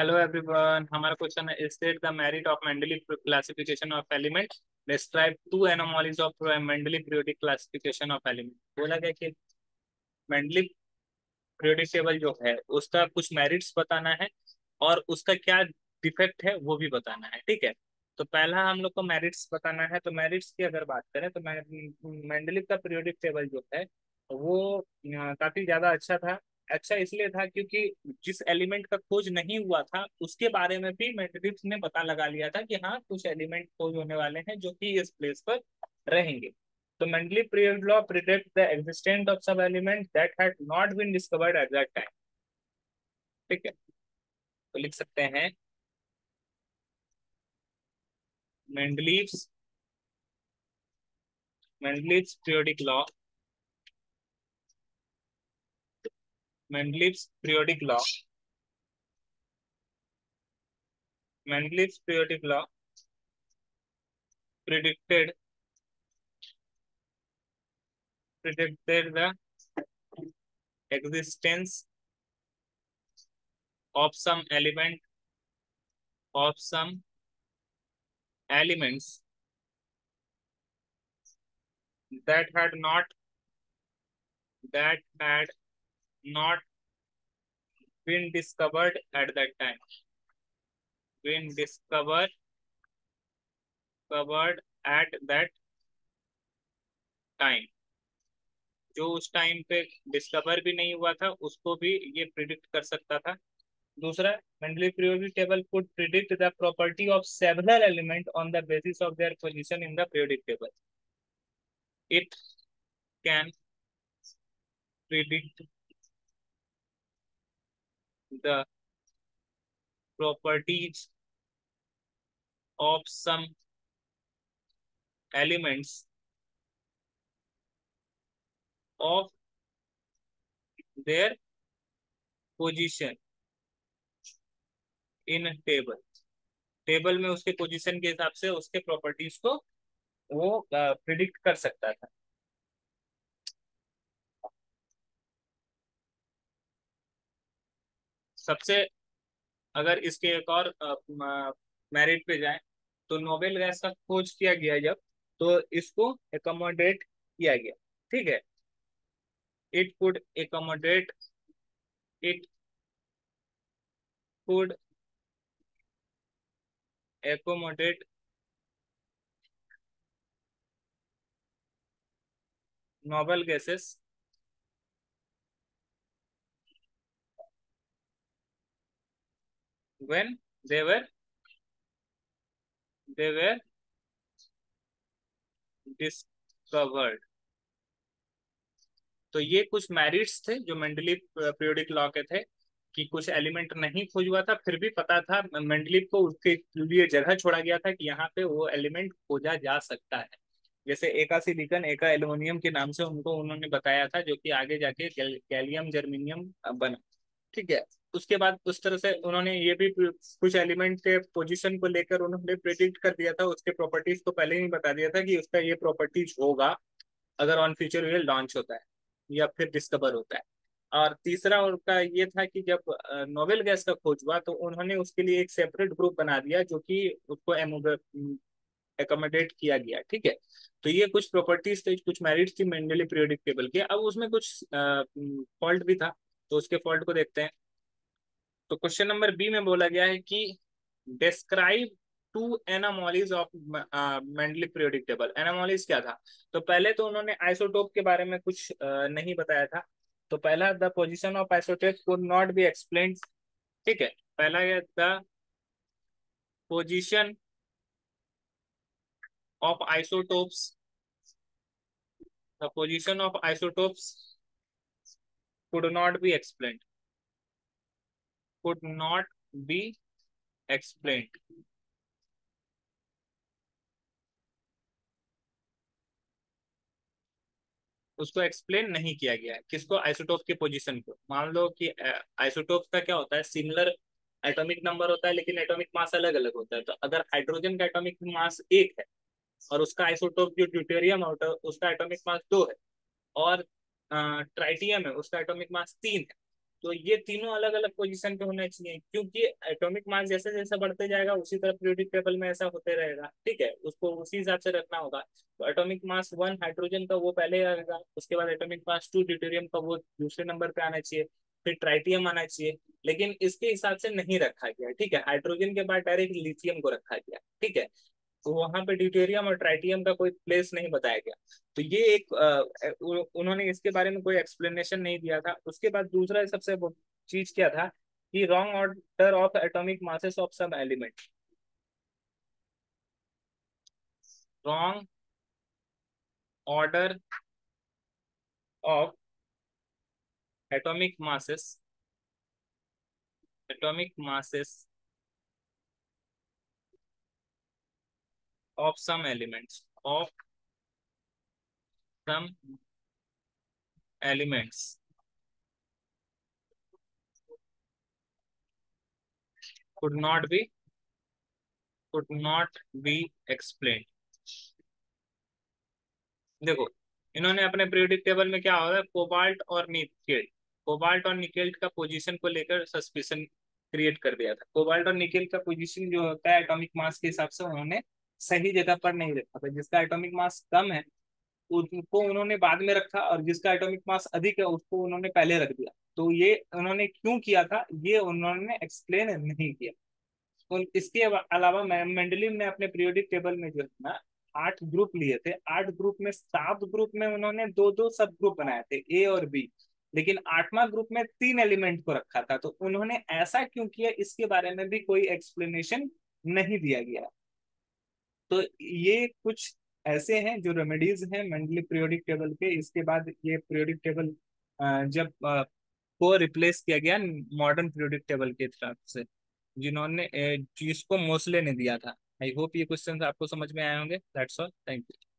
Hello everyone, हमारा question है state the merit of Mendeleev classification of element, describe two anomalies of Mendeleev periodic classification of element. बोला गया कि Mendeleev periodic table जो है उसका कुछ मेरिट्स बताना है और उसका क्या डिफेक्ट है वो भी बताना है। ठीक है, तो पहला हम लोग को मेरिट्स बताना है। तो मेरिट्स की अगर बात करें तो मेंडलीव का पीरियोडिक टेबल जो है वो काफी ज्यादा अच्छा था। अच्छा इसलिए था क्योंकि जिस एलिमेंट का खोज नहीं हुआ था उसके बारे में भी मेंडलीव ने पता लगा लिया था कि हाँ कुछ एलिमेंट खोज होने वाले हैं जो कि इस प्लेस पर रहेंगे। तो Mendeleev period law predicts the existence of some element that had not been discovered at that time। ठीक है, तो लिख सकते हैं Mendeleev's Mendeleev's periodic law Mendeleev's periodic law Mendeleev's periodic law predicted predicted the existence of some elements that had not been discovered at that time been discovered at that time. जो उस time पे discover भी नहीं हुआ था उसको भी ये प्रिडिक्ट कर सकता था। दूसरा, Mendeleev periodic table could predict the property of several element on the basis of their position in the periodic table. It can predict the properties of some elements of their position in table. Table में उसके position के हिसाब से उसके properties को वो predict कर सकता था। सबसे अगर इसके एक और मेरिट पे जाए तो नोबेल गैस का खोज किया गया जब, तो इसको एकोमोडेट किया गया। ठीक है, it could it could accommodate noble gases when they were they were discovered. तो ये कुछ मेरिट्स थे जो मेंडलीव पीरियोडिक लॉ के थे कि कुछ एलिमेंट नहीं खोज हुआ था फिर भी पता था, मेंडलीव को उसके लिए जगह छोड़ा गया था कि यहाँ पे वो एलिमेंट खोजा जा सकता है। जैसे एका सिलिकन एका एल्युमिनियम के नाम से उनको उन्होंने बताया था, जो कि आगे जाके गैलियम जर्मेनियम बना। ठीक है, उसके बाद उस तरह से उन्होंने ये भी कुछ एलिमेंट के पोजीशन को लेकर उन्होंने प्रेडिक्ट कर दिया था, उसके प्रॉपर्टीज को पहले ही बता दिया था कि उसका ये प्रॉपर्टीज होगा अगर ऑन फ्यूचर ये लॉन्च होता है या फिर डिस्कवर होता है। और तीसरा उनका ये था कि जब नोबेल गैस का खोज हुआ तो उन्होंने उसके लिए एक सेपरेट ग्रुप बना दिया जो कि उसको एकोमोडेट किया गया। ठीक है, तो ये कुछ प्रॉपर्टीज थे, कुछ मेरिट्स थी मेंडलीव पीरियोडिक टेबल के। अब उसमें कुछ फॉल्ट भी था, तो उसके फॉल्ट को देखते हैं। तो क्वेश्चन नंबर बी में बोला गया है कि describe two anomalies of Mendeleev periodic table. Anomalies क्या था? तो पहले तो उन्होंने आइसोटोप के बारे में कुछ नहीं बताया था। तो पहला, the position of isotope could not be explained. ठीक है, पहला है the position of isotopes the position of isotopes could not be explained could not be explained। उसको एक्सप्लेन नहीं किया गया है। किसको? आइसोटोप के पोजीशन को। मान लो कि आइसोटोप का क्या होता है, सिमिलर एटॉमिक नंबर होता है लेकिन एटॉमिक मास अलग अलग होता है। तो अगर हाइड्रोजन का एटॉमिक मास 1 है और उसका आइसोटोप जो ड्यूटेरियम होता है उसका एटॉमिक मास 2 है, और ट्राइटियम है उसका एटॉमिक मास 3 है, तो ये तीनों अलग अलग पोजीशन पे होना चाहिए, क्योंकि एटॉमिक मास जैसे जैसे बढ़ते जाएगा उसी तरह पीरियोडिक टेबल में ऐसा होते रहेगा। ठीक है, उसको उसी हिसाब से रखना होगा। तो एटॉमिक मास 1 हाइड्रोजन का वो पहले आएगा, उसके बाद एटॉमिक मास 2 ड्यूटेरियम का वो दूसरे नंबर पे आना चाहिए, फिर ट्राइटियम आना चाहिए। लेकिन इसके हिसाब से नहीं रखा गया। ठीक है, हाइड्रोजन के बाद डायरेक्ट लिथियम को रखा गया। ठीक है, तो वहां पे ड्यूटेरियम और ट्राइटियम का कोई प्लेस नहीं बताया गया। तो ये एक उन्होंने इसके बारे में कोई एक्सप्लेनेशन नहीं दिया था। उसके बाद दूसरा सबसे चीज क्या था कि wrong order of atomic masses of some element. Wrong order of atomic masses, atomic masses of some elements, of some elements could not be, could not be explained। देखो, इन्होंने अपने पीरियोडिक टेबल में क्या होता है, कोबाल्ट और nickel, cobalt और nickel का पोजीशन को लेकर सस्पिशन क्रिएट कर दिया था। कोबाल्ट और निकेल का पोजीशन जो होता है एटॉमिक मास के हिसाब से उन्होंने सही जगह पर नहीं रखा था। जिसका एटॉमिक मास कम है उनको उन्होंने बाद में रखा, और जिसका एटॉमिक मास अधिक है उसको उन्होंने पहले रख दिया। तो ये उन्होंने क्यों किया था ये उन्होंने एक्सप्लेन नहीं किया। इसके अलावा मेंडलीव ने अपने पीरियोडिक टेबल में जो है ना 8 ग्रुप लिए थे। 8 ग्रुप में 7 ग्रुप में उन्होंने दो दो सब ग्रुप बनाए थे, ए और बी। लेकिन 8वां ग्रुप में 3 एलिमेंट को रखा था। तो उन्होंने ऐसा क्यों किया इसके बारे में भी कोई एक्सप्लेनेशन नहीं दिया गया। तो ये कुछ ऐसे हैं जो रेमेडीज हैं मेंडलीव पीरियोडिक टेबल के। इसके बाद ये पीरियोडिक टेबल जब को रिप्लेस किया गया मॉडर्न पीरियोडिक टेबल के तरफ से, जिसको मोसले ने दिया था। आई होप ये क्वेश्चन आपको समझ में आए होंगे। That's all, thank you.